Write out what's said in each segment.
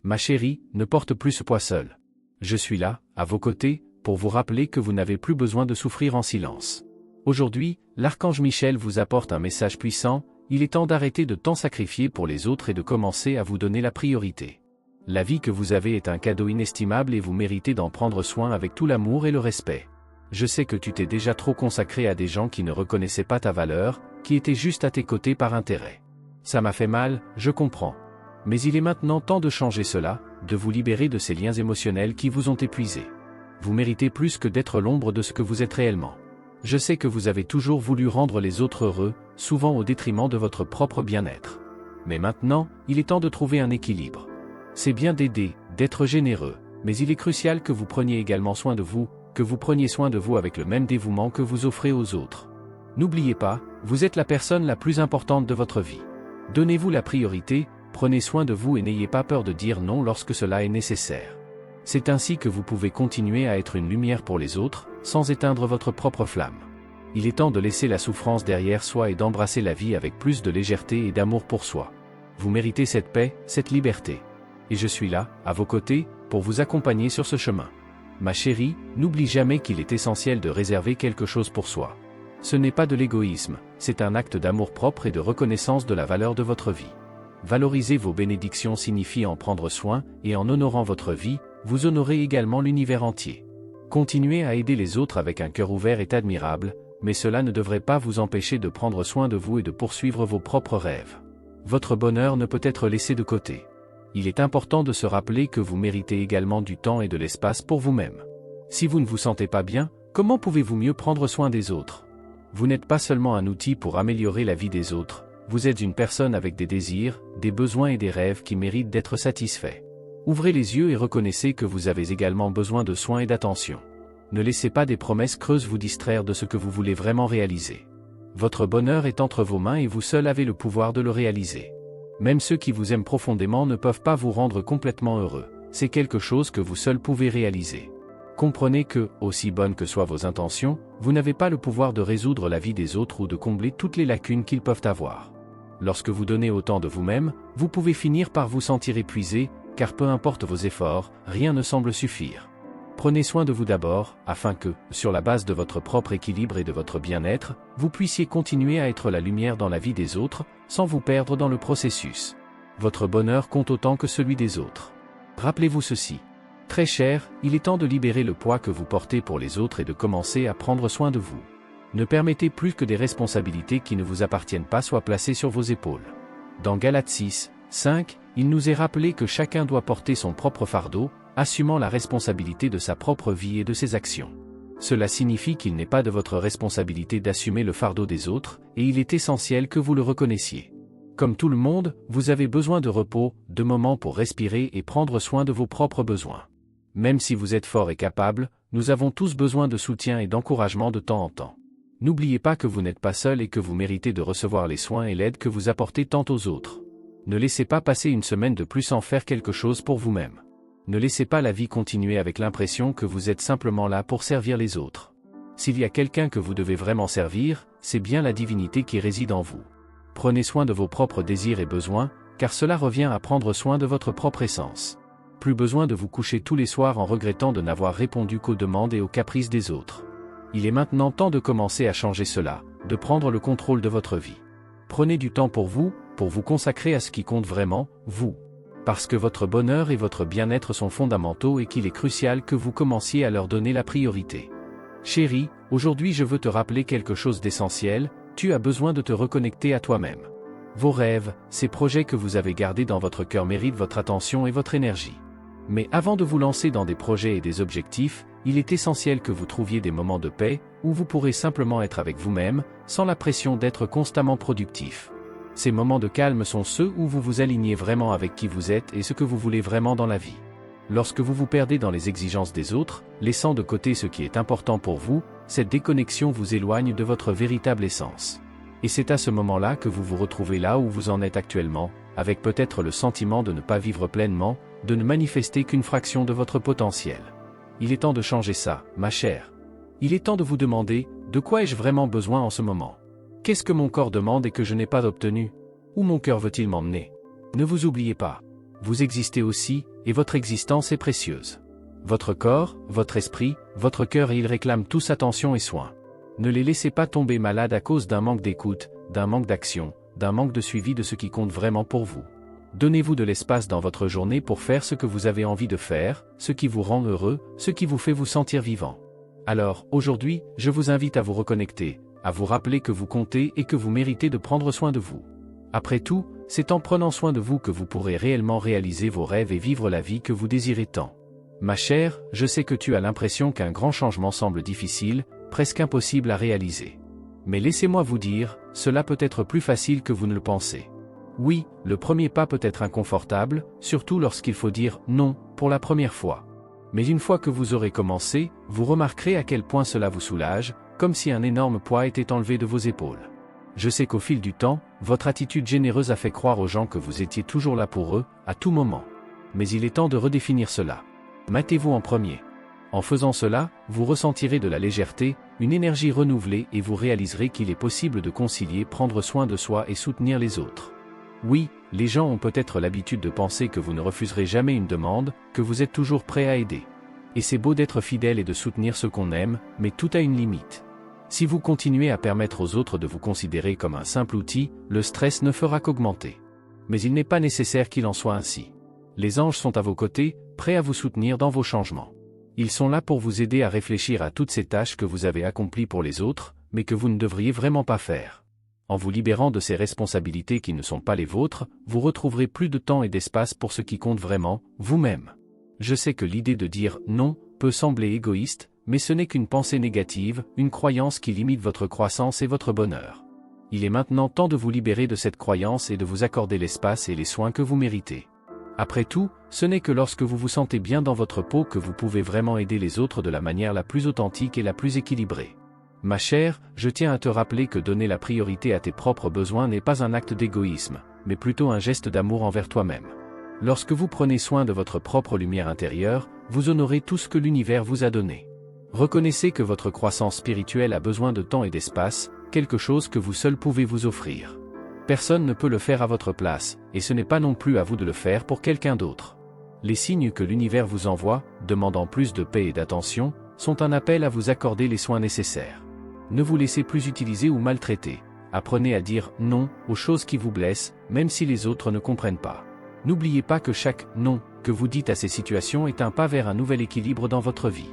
Ma chérie, ne porte plus ce poids seul. Je suis là, à vos côtés, pour vous rappeler que vous n'avez plus besoin de souffrir en silence. Aujourd'hui, l'archange Michel vous apporte un message puissant, il est temps d'arrêter de tant sacrifier pour les autres et de commencer à vous donner la priorité. La vie que vous avez est un cadeau inestimable et vous méritez d'en prendre soin avec tout l'amour et le respect. Je sais que tu t'es déjà trop consacré à des gens qui ne reconnaissaient pas ta valeur, qui étaient juste à tes côtés par intérêt. Ça m'a fait mal, je comprends. Mais il est maintenant temps de changer cela, de vous libérer de ces liens émotionnels qui vous ont épuisé. Vous méritez plus que d'être l'ombre de ce que vous êtes réellement. Je sais que vous avez toujours voulu rendre les autres heureux, souvent au détriment de votre propre bien-être. Mais maintenant, il est temps de trouver un équilibre. C'est bien d'aider, d'être généreux, mais il est crucial que vous preniez également soin de vous, que vous preniez soin de vous avec le même dévouement que vous offrez aux autres. N'oubliez pas, vous êtes la personne la plus importante de votre vie. Donnez-vous la priorité, prenez soin de vous et n'ayez pas peur de dire non lorsque cela est nécessaire. C'est ainsi que vous pouvez continuer à être une lumière pour les autres, sans éteindre votre propre flamme. Il est temps de laisser la souffrance derrière soi et d'embrasser la vie avec plus de légèreté et d'amour pour soi. Vous méritez cette paix, cette liberté. Et je suis là, à vos côtés, pour vous accompagner sur ce chemin. Ma chérie, n'oublie jamais qu'il est essentiel de réserver quelque chose pour soi. Ce n'est pas de l'égoïsme, c'est un acte d'amour-propre et de reconnaissance de la valeur de votre vie. Valoriser vos bénédictions signifie en prendre soin, et en honorant votre vie, vous honorez également l'univers entier. Continuer à aider les autres avec un cœur ouvert est admirable, mais cela ne devrait pas vous empêcher de prendre soin de vous et de poursuivre vos propres rêves. Votre bonheur ne peut être laissé de côté. Il est important de se rappeler que vous méritez également du temps et de l'espace pour vous-même. Si vous ne vous sentez pas bien, comment pouvez-vous mieux prendre soin des autres? Vous n'êtes pas seulement un outil pour améliorer la vie des autres, vous êtes une personne avec des désirs, des besoins et des rêves qui méritent d'être satisfaits. Ouvrez les yeux et reconnaissez que vous avez également besoin de soins et d'attention. Ne laissez pas des promesses creuses vous distraire de ce que vous voulez vraiment réaliser. Votre bonheur est entre vos mains et vous seul avez le pouvoir de le réaliser. Même ceux qui vous aiment profondément ne peuvent pas vous rendre complètement heureux, c'est quelque chose que vous seul pouvez réaliser. Comprenez que, aussi bonnes que soient vos intentions, vous n'avez pas le pouvoir de résoudre la vie des autres ou de combler toutes les lacunes qu'ils peuvent avoir. Lorsque vous donnez autant de vous-même, vous pouvez finir par vous sentir épuisé, car peu importe vos efforts, rien ne semble suffire. Prenez soin de vous d'abord, afin que, sur la base de votre propre équilibre et de votre bien-être, vous puissiez continuer à être la lumière dans la vie des autres, sans vous perdre dans le processus. Votre bonheur compte autant que celui des autres. Rappelez-vous ceci. Très cher, il est temps de libérer le poids que vous portez pour les autres et de commencer à prendre soin de vous. Ne permettez plus que des responsabilités qui ne vous appartiennent pas soient placées sur vos épaules. Dans Galates 6, 5, il nous est rappelé que chacun doit porter son propre fardeau, assumant la responsabilité de sa propre vie et de ses actions. Cela signifie qu'il n'est pas de votre responsabilité d'assumer le fardeau des autres, et il est essentiel que vous le reconnaissiez. Comme tout le monde, vous avez besoin de repos, de moments pour respirer et prendre soin de vos propres besoins. Même si vous êtes fort et capable, nous avons tous besoin de soutien et d'encouragement de temps en temps. N'oubliez pas que vous n'êtes pas seul et que vous méritez de recevoir les soins et l'aide que vous apportez tant aux autres. Ne laissez pas passer une semaine de plus sans faire quelque chose pour vous-même. Ne laissez pas la vie continuer avec l'impression que vous êtes simplement là pour servir les autres. S'il y a quelqu'un que vous devez vraiment servir, c'est bien la divinité qui réside en vous. Prenez soin de vos propres désirs et besoins, car cela revient à prendre soin de votre propre essence. Plus besoin de vous coucher tous les soirs en regrettant de n'avoir répondu qu'aux demandes et aux caprices des autres. Il est maintenant temps de commencer à changer cela, de prendre le contrôle de votre vie. Prenez du temps pour vous consacrer à ce qui compte vraiment, vous. Parce que votre bonheur et votre bien-être sont fondamentaux et qu'il est crucial que vous commenciez à leur donner la priorité. Chérie, aujourd'hui je veux te rappeler quelque chose d'essentiel, tu as besoin de te reconnecter à toi-même. Vos rêves, ces projets que vous avez gardés dans votre cœur méritent votre attention et votre énergie. Mais avant de vous lancer dans des projets et des objectifs, il est essentiel que vous trouviez des moments de paix, où vous pourrez simplement être avec vous-même, sans la pression d'être constamment productif. Ces moments de calme sont ceux où vous vous alignez vraiment avec qui vous êtes et ce que vous voulez vraiment dans la vie. Lorsque vous vous perdez dans les exigences des autres, laissant de côté ce qui est important pour vous, cette déconnexion vous éloigne de votre véritable essence. Et c'est à ce moment-là que vous vous retrouvez là où vous en êtes actuellement, avec peut-être le sentiment de ne pas vivre pleinement, de ne manifester qu'une fraction de votre potentiel. Il est temps de changer ça, ma chère. Il est temps de vous demander, de quoi ai-je vraiment besoin en ce moment? Qu'est-ce que mon corps demande et que je n'ai pas obtenu? Où mon cœur veut-il m'emmener? Ne vous oubliez pas. vous existez aussi, et votre existence est précieuse. Votre corps, votre esprit, votre cœur et ils réclament tous attention et soin. Ne les laissez pas tomber malades à cause d'un manque d'écoute, d'un manque d'action, d'un manque de suivi de ce qui compte vraiment pour vous. Donnez-vous de l'espace dans votre journée pour faire ce que vous avez envie de faire, ce qui vous rend heureux, ce qui vous fait vous sentir vivant. Alors, aujourd'hui, je vous invite à vous reconnecter, à vous rappeler que vous comptez et que vous méritez de prendre soin de vous. Après tout, c'est en prenant soin de vous que vous pourrez réellement réaliser vos rêves et vivre la vie que vous désirez tant. Ma chère, je sais que tu as l'impression qu'un grand changement semble difficile, presque impossible à réaliser. Mais laissez-moi vous dire, cela peut être plus facile que vous ne le pensez. Oui, le premier pas peut être inconfortable, surtout lorsqu'il faut dire « non » pour la première fois. Mais une fois que vous aurez commencé, vous remarquerez à quel point cela vous soulage, comme si un énorme poids était enlevé de vos épaules. Je sais qu'au fil du temps, votre attitude généreuse a fait croire aux gens que vous étiez toujours là pour eux, à tout moment. Mais il est temps de redéfinir cela. Mettez-vous en premier. En faisant cela, vous ressentirez de la légèreté, une énergie renouvelée et vous réaliserez qu'il est possible de concilier prendre soin de soi et soutenir les autres. Oui, les gens ont peut-être l'habitude de penser que vous ne refuserez jamais une demande, que vous êtes toujours prêt à aider. Et c'est beau d'être fidèle et de soutenir ceux qu'on aime, mais tout a une limite. Si vous continuez à permettre aux autres de vous considérer comme un simple outil, le stress ne fera qu'augmenter. Mais il n'est pas nécessaire qu'il en soit ainsi. Les anges sont à vos côtés, prêts à vous soutenir dans vos changements. Ils sont là pour vous aider à réfléchir à toutes ces tâches que vous avez accomplies pour les autres, mais que vous ne devriez vraiment pas faire. En vous libérant de ces responsabilités qui ne sont pas les vôtres, vous retrouverez plus de temps et d'espace pour ce qui compte vraiment, vous-même. Je sais que l'idée de dire « non » peut sembler égoïste, mais ce n'est qu'une pensée négative, une croyance qui limite votre croissance et votre bonheur. Il est maintenant temps de vous libérer de cette croyance et de vous accorder l'espace et les soins que vous méritez. Après tout, ce n'est que lorsque vous vous sentez bien dans votre peau que vous pouvez vraiment aider les autres de la manière la plus authentique et la plus équilibrée. Ma chère, je tiens à te rappeler que donner la priorité à tes propres besoins n'est pas un acte d'égoïsme, mais plutôt un geste d'amour envers toi-même. Lorsque vous prenez soin de votre propre lumière intérieure, vous honorez tout ce que l'univers vous a donné. Reconnaissez que votre croissance spirituelle a besoin de temps et d'espace, quelque chose que vous seul pouvez vous offrir. Personne ne peut le faire à votre place, et ce n'est pas non plus à vous de le faire pour quelqu'un d'autre. Les signes que l'univers vous envoie, demandant plus de paix et d'attention, sont un appel à vous accorder les soins nécessaires. Ne vous laissez plus utiliser ou maltraiter. Apprenez à dire « non » aux choses qui vous blessent, même si les autres ne comprennent pas. N'oubliez pas que chaque « non » que vous dites à ces situations est un pas vers un nouvel équilibre dans votre vie.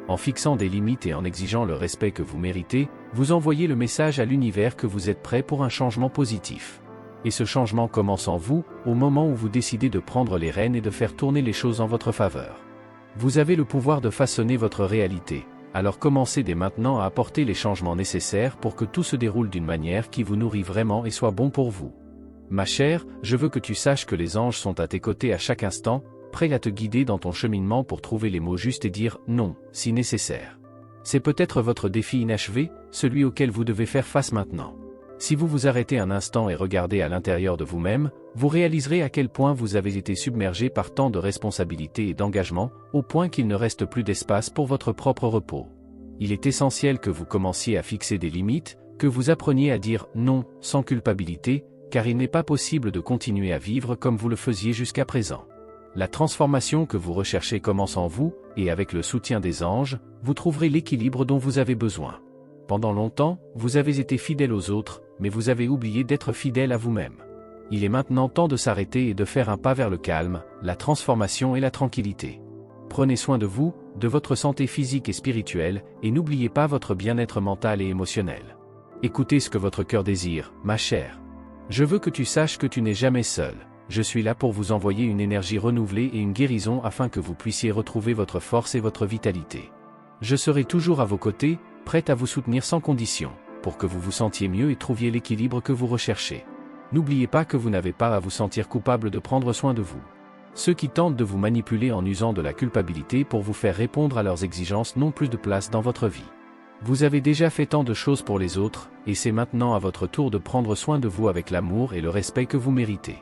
En fixant des limites et en exigeant le respect que vous méritez, vous envoyez le message à l'univers que vous êtes prêt pour un changement positif. Et ce changement commence en vous, au moment où vous décidez de prendre les rênes et de faire tourner les choses en votre faveur. Vous avez le pouvoir de façonner votre réalité, alors commencez dès maintenant à apporter les changements nécessaires pour que tout se déroule d'une manière qui vous nourrit vraiment et soit bon pour vous. Ma chère, je veux que tu saches que les anges sont à tes côtés à chaque instant, prêts à te guider dans ton cheminement pour trouver les mots justes et dire « non » si nécessaire. C'est peut-être votre défi inachevé, celui auquel vous devez faire face maintenant. Si vous vous arrêtez un instant et regardez à l'intérieur de vous-même, vous réaliserez à quel point vous avez été submergé par tant de responsabilités et d'engagement, au point qu'il ne reste plus d'espace pour votre propre repos. Il est essentiel que vous commenciez à fixer des limites, que vous appreniez à dire « non » sans culpabilité, car il n'est pas possible de continuer à vivre comme vous le faisiez jusqu'à présent. La transformation que vous recherchez commence en vous, et avec le soutien des anges, vous trouverez l'équilibre dont vous avez besoin. Pendant longtemps, vous avez été fidèle aux autres, mais vous avez oublié d'être fidèle à vous-même. Il est maintenant temps de s'arrêter et de faire un pas vers le calme, la transformation et la tranquillité. Prenez soin de vous, de votre santé physique et spirituelle, et n'oubliez pas votre bien-être mental et émotionnel. Écoutez ce que votre cœur désire, ma chère. Je veux que tu saches que tu n'es jamais seul. Je suis là pour vous envoyer une énergie renouvelée et une guérison afin que vous puissiez retrouver votre force et votre vitalité. Je serai toujours à vos côtés, prête à vous soutenir sans condition, pour que vous vous sentiez mieux et trouviez l'équilibre que vous recherchez. N'oubliez pas que vous n'avez pas à vous sentir coupable de prendre soin de vous. Ceux qui tentent de vous manipuler en usant de la culpabilité pour vous faire répondre à leurs exigences n'ont plus de place dans votre vie. Vous avez déjà fait tant de choses pour les autres, et c'est maintenant à votre tour de prendre soin de vous avec l'amour et le respect que vous méritez.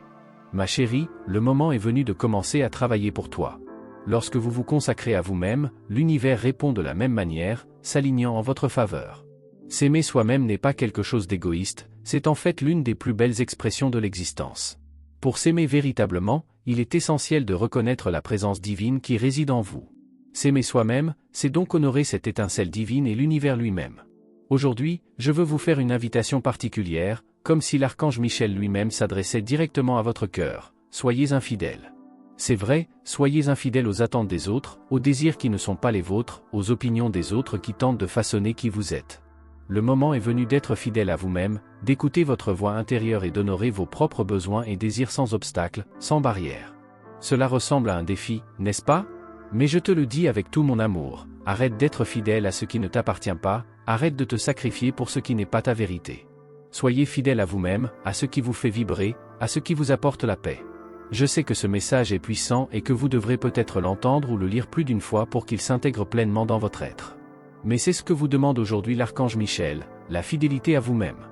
Ma chérie, le moment est venu de commencer à travailler pour toi. Lorsque vous vous consacrez à vous-même, l'univers répond de la même manière, s'alignant en votre faveur. S'aimer soi-même n'est pas quelque chose d'égoïste, c'est en fait l'une des plus belles expressions de l'existence. Pour s'aimer véritablement, il est essentiel de reconnaître la présence divine qui réside en vous. S'aimer soi-même, c'est donc honorer cette étincelle divine et l'univers lui-même. Aujourd'hui, je veux vous faire une invitation particulière, comme si l'archange Michel lui-même s'adressait directement à votre cœur. Soyez infidèles. C'est vrai, soyez infidèles aux attentes des autres, aux désirs qui ne sont pas les vôtres, aux opinions des autres qui tentent de façonner qui vous êtes. Le moment est venu d'être fidèle à vous-même, d'écouter votre voix intérieure et d'honorer vos propres besoins et désirs sans obstacle, sans barrière. Cela ressemble à un défi, n'est-ce pas? Mais je te le dis avec tout mon amour, arrête d'être fidèle à ce qui ne t'appartient pas, arrête de te sacrifier pour ce qui n'est pas ta vérité. Soyez fidèle à vous-même, à ce qui vous fait vibrer, à ce qui vous apporte la paix. Je sais que ce message est puissant et que vous devrez peut-être l'entendre ou le lire plus d'une fois pour qu'il s'intègre pleinement dans votre être. Mais c'est ce que vous demande aujourd'hui l'archange Michel, la fidélité à vous-même.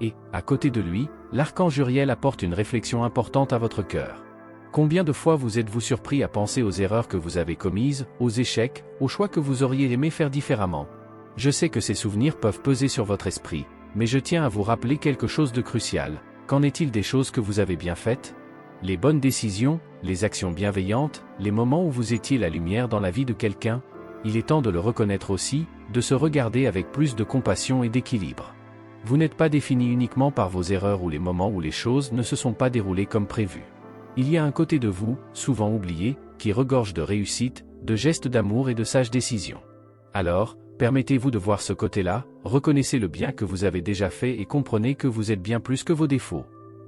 Et, à côté de lui, l'archange Uriel apporte une réflexion importante à votre cœur. Combien de fois vous êtes-vous surpris à penser aux erreurs que vous avez commises, aux échecs, aux choix que vous auriez aimé faire différemment? Je sais que ces souvenirs peuvent peser sur votre esprit, mais je tiens à vous rappeler quelque chose de crucial. Qu'en est-il des choses que vous avez bien faites? Les bonnes décisions, les actions bienveillantes, les moments où vous étiez la lumière dans la vie de quelqu'un? Il est temps de le reconnaître aussi, de se regarder avec plus de compassion et d'équilibre. Vous n'êtes pas défini uniquement par vos erreurs ou les moments où les choses ne se sont pas déroulées comme prévu. Il y a un côté de vous, souvent oublié, qui regorge de réussite, de gestes d'amour et de sages décisions. Alors, permettez-vous de voir ce côté-là, reconnaissez le bien que vous avez déjà fait et comprenez que vous êtes bien plus que vos défauts.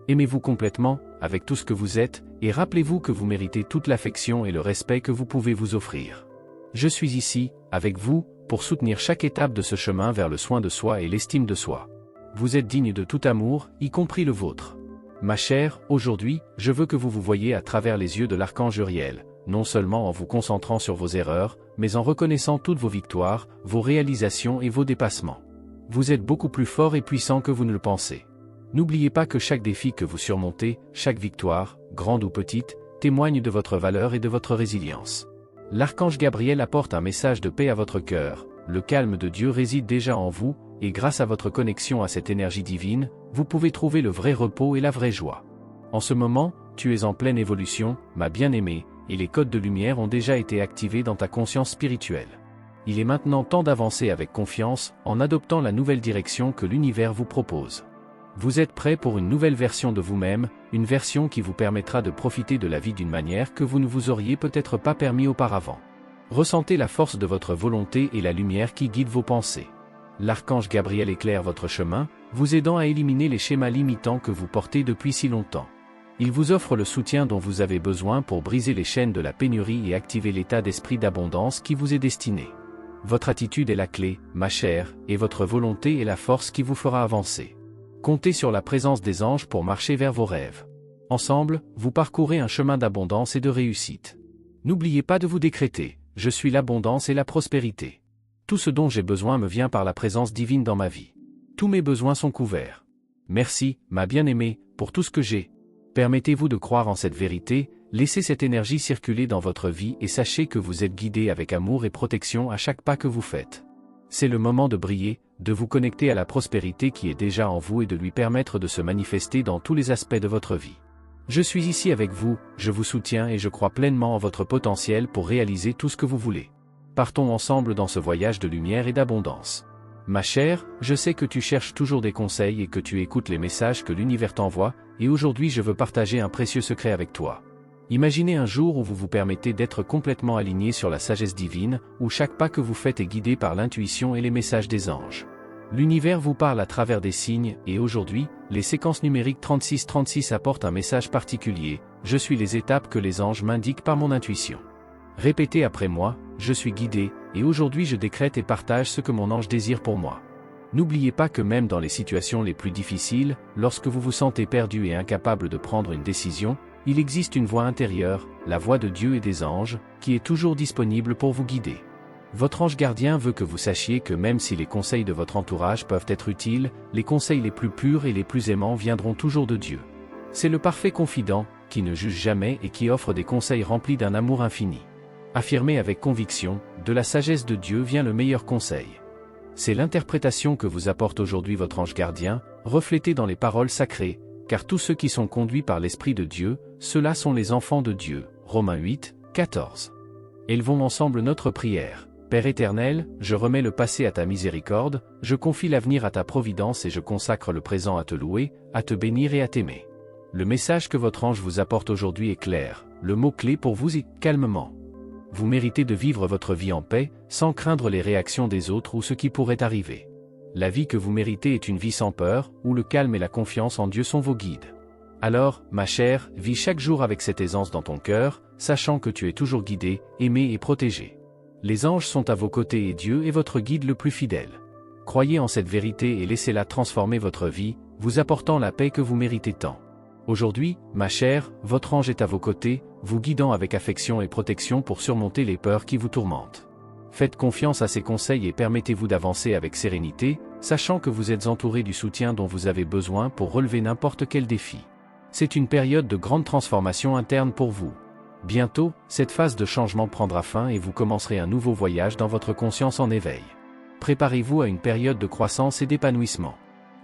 Aimez-vous complètement, avec tout ce que vous êtes, et rappelez-vous que vous méritez toute l'affection et le respect que vous pouvez vous offrir. Je suis ici, avec vous, pour soutenir chaque étape de ce chemin vers le soin de soi et l'estime de soi. Vous êtes digne de tout amour, y compris le vôtre. Ma chère, aujourd'hui, je veux que vous vous voyiez à travers les yeux de l'archange Uriel, non seulement en vous concentrant sur vos erreurs, mais en reconnaissant toutes vos victoires, vos réalisations et vos dépassements. Vous êtes beaucoup plus fort et puissant que vous ne le pensez. N'oubliez pas que chaque défi que vous surmontez, chaque victoire, grande ou petite, témoigne de votre valeur et de votre résilience. L'archange Gabriel apporte un message de paix à votre cœur, le calme de Dieu réside déjà en vous, et grâce à votre connexion à cette énergie divine, vous pouvez trouver le vrai repos et la vraie joie. En ce moment, tu es en pleine évolution, ma bien-aimée, et les codes de lumière ont déjà été activés dans ta conscience spirituelle. Il est maintenant temps d'avancer avec confiance, en adoptant la nouvelle direction que l'univers vous propose. Vous êtes prêt pour une nouvelle version de vous-même, une version qui vous permettra de profiter de la vie d'une manière que vous ne vous auriez peut-être pas permis auparavant. Ressentez la force de votre volonté et la lumière qui guide vos pensées. L'archange Gabriel éclaire votre chemin, vous aidant à éliminer les schémas limitants que vous portez depuis si longtemps. Il vous offre le soutien dont vous avez besoin pour briser les chaînes de la pénurie et activer l'état d'esprit d'abondance qui vous est destiné. Votre attitude est la clé, ma chère, et votre volonté est la force qui vous fera avancer. Comptez sur la présence des anges pour marcher vers vos rêves. Ensemble, vous parcourez un chemin d'abondance et de réussite. N'oubliez pas de vous décréter, je suis l'abondance et la prospérité. Tout ce dont j'ai besoin me vient par la présence divine dans ma vie. Tous mes besoins sont couverts. Merci, ma bien-aimée, pour tout ce que j'ai. Permettez-vous de croire en cette vérité, laissez cette énergie circuler dans votre vie et sachez que vous êtes guidé avec amour et protection à chaque pas que vous faites. C'est le moment de briller, de vous connecter à la prospérité qui est déjà en vous et de lui permettre de se manifester dans tous les aspects de votre vie. Je suis ici avec vous, je vous soutiens et je crois pleinement en votre potentiel pour réaliser tout ce que vous voulez. Partons ensemble dans ce voyage de lumière et d'abondance. Ma chère, je sais que tu cherches toujours des conseils et que tu écoutes les messages que l'univers t'envoie, et aujourd'hui je veux partager un précieux secret avec toi. Imaginez un jour où vous vous permettez d'être complètement aligné sur la sagesse divine, où chaque pas que vous faites est guidé par l'intuition et les messages des anges. L'univers vous parle à travers des signes, et aujourd'hui, les séquences numériques 3636 apportent un message particulier, je suis les étapes que les anges m'indiquent par mon intuition. Répétez après moi, je suis guidé, et aujourd'hui je décrète et partage ce que mon ange désire pour moi. N'oubliez pas que même dans les situations les plus difficiles, lorsque vous vous sentez perdu et incapable de prendre une décision, il existe une voix intérieure, la voix de Dieu et des anges, qui est toujours disponible pour vous guider. Votre ange gardien veut que vous sachiez que même si les conseils de votre entourage peuvent être utiles, les conseils les plus purs et les plus aimants viendront toujours de Dieu. C'est le parfait confident, qui ne juge jamais et qui offre des conseils remplis d'un amour infini. Affirmez avec conviction, de la sagesse de Dieu vient le meilleur conseil. C'est l'interprétation que vous apporte aujourd'hui votre ange gardien, reflétée dans les paroles sacrées, car tous ceux qui sont conduits par l'Esprit de Dieu, ceux-là sont les enfants de Dieu. Romains 8, 14. Élevons ensemble notre prière. Père éternel, je remets le passé à ta miséricorde, je confie l'avenir à ta providence et je consacre le présent à te louer, à te bénir et à t'aimer. Le message que votre ange vous apporte aujourd'hui est clair, le mot-clé pour vous est « calmement ». Vous méritez de vivre votre vie en paix, sans craindre les réactions des autres ou ce qui pourrait arriver. La vie que vous méritez est une vie sans peur, où le calme et la confiance en Dieu sont vos guides. Alors, ma chère, vis chaque jour avec cette aisance dans ton cœur, sachant que tu es toujours guidé, aimé et protégé. Les anges sont à vos côtés et Dieu est votre guide le plus fidèle. Croyez en cette vérité et laissez-la transformer votre vie, vous apportant la paix que vous méritez tant. Aujourd'hui, ma chère, votre ange est à vos côtés, vous guidant avec affection et protection pour surmonter les peurs qui vous tourmentent. Faites confiance à ses conseils et permettez-vous d'avancer avec sérénité, sachant que vous êtes entouré du soutien dont vous avez besoin pour relever n'importe quel défi. C'est une période de grande transformation interne pour vous. Bientôt, cette phase de changement prendra fin et vous commencerez un nouveau voyage dans votre conscience en éveil. Préparez-vous à une période de croissance et d'épanouissement.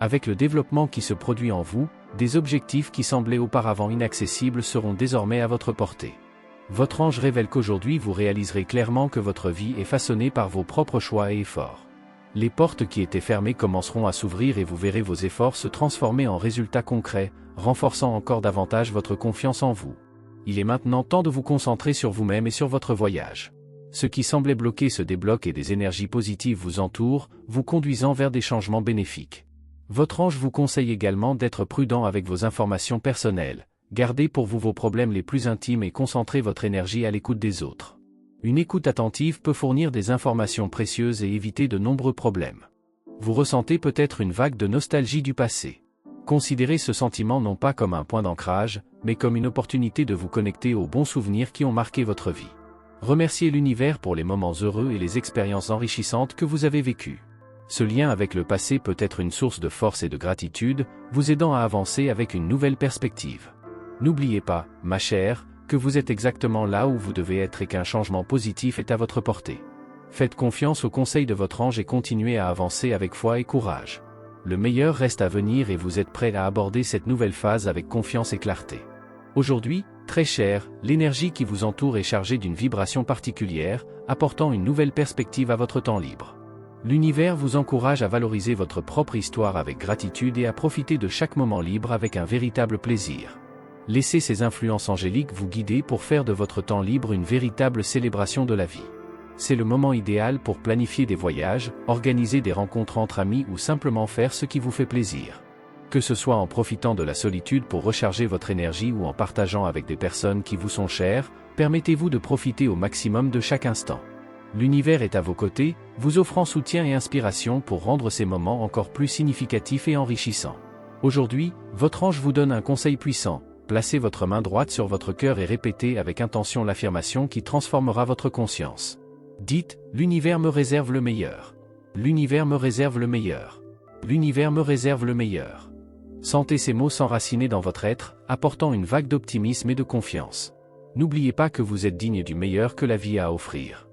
Avec le développement qui se produit en vous, des objectifs qui semblaient auparavant inaccessibles seront désormais à votre portée. Votre ange révèle qu'aujourd'hui vous réaliserez clairement que votre vie est façonnée par vos propres choix et efforts. Les portes qui étaient fermées commenceront à s'ouvrir et vous verrez vos efforts se transformer en résultats concrets, renforçant encore davantage votre confiance en vous. Il est maintenant temps de vous concentrer sur vous-même et sur votre voyage. Ce qui semblait bloqué se débloque et des énergies positives vous entourent, vous conduisant vers des changements bénéfiques. Votre ange vous conseille également d'être prudent avec vos informations personnelles. Gardez pour vous vos problèmes les plus intimes et concentrez votre énergie à l'écoute des autres. Une écoute attentive peut fournir des informations précieuses et éviter de nombreux problèmes. Vous ressentez peut-être une vague de nostalgie du passé. Considérez ce sentiment non pas comme un point d'ancrage, mais comme une opportunité de vous connecter aux bons souvenirs qui ont marqué votre vie. Remerciez l'univers pour les moments heureux et les expériences enrichissantes que vous avez vécues. Ce lien avec le passé peut être une source de force et de gratitude, vous aidant à avancer avec une nouvelle perspective. N'oubliez pas, ma chère, que vous êtes exactement là où vous devez être et qu'un changement positif est à votre portée. Faites confiance aux conseils de votre ange et continuez à avancer avec foi et courage. Le meilleur reste à venir et vous êtes prêt à aborder cette nouvelle phase avec confiance et clarté. Aujourd'hui, très cher, l'énergie qui vous entoure est chargée d'une vibration particulière, apportant une nouvelle perspective à votre temps libre. L'univers vous encourage à valoriser votre propre histoire avec gratitude et à profiter de chaque moment libre avec un véritable plaisir. Laissez ces influences angéliques vous guider pour faire de votre temps libre une véritable célébration de la vie. C'est le moment idéal pour planifier des voyages, organiser des rencontres entre amis ou simplement faire ce qui vous fait plaisir. Que ce soit en profitant de la solitude pour recharger votre énergie ou en partageant avec des personnes qui vous sont chères, permettez-vous de profiter au maximum de chaque instant. L'univers est à vos côtés, vous offrant soutien et inspiration pour rendre ces moments encore plus significatifs et enrichissants. Aujourd'hui, votre ange vous donne un conseil puissant. Placez votre main droite sur votre cœur et répétez avec intention l'affirmation qui transformera votre conscience. Dites, l'univers me réserve le meilleur. L'univers me réserve le meilleur. L'univers me réserve le meilleur. Sentez ces mots s'enraciner dans votre être, apportant une vague d'optimisme et de confiance. N'oubliez pas que vous êtes digne du meilleur que la vie a à offrir.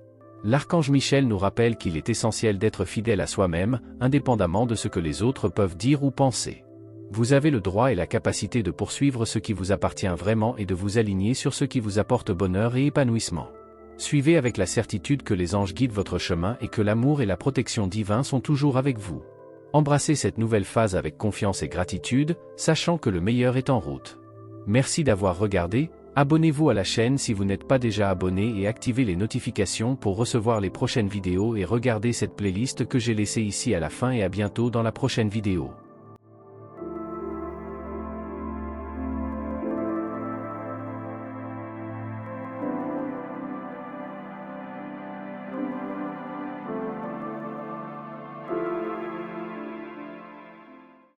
L'archange Michel nous rappelle qu'il est essentiel d'être fidèle à soi-même, indépendamment de ce que les autres peuvent dire ou penser. Vous avez le droit et la capacité de poursuivre ce qui vous appartient vraiment et de vous aligner sur ce qui vous apporte bonheur et épanouissement. Suivez avec la certitude que les anges guident votre chemin et que l'amour et la protection divine sont toujours avec vous. Embrassez cette nouvelle phase avec confiance et gratitude, sachant que le meilleur est en route. Merci d'avoir regardé, abonnez-vous à la chaîne si vous n'êtes pas déjà abonné et activez les notifications pour recevoir les prochaines vidéos et regardez cette playlist que j'ai laissée ici à la fin et à bientôt dans la prochaine vidéo.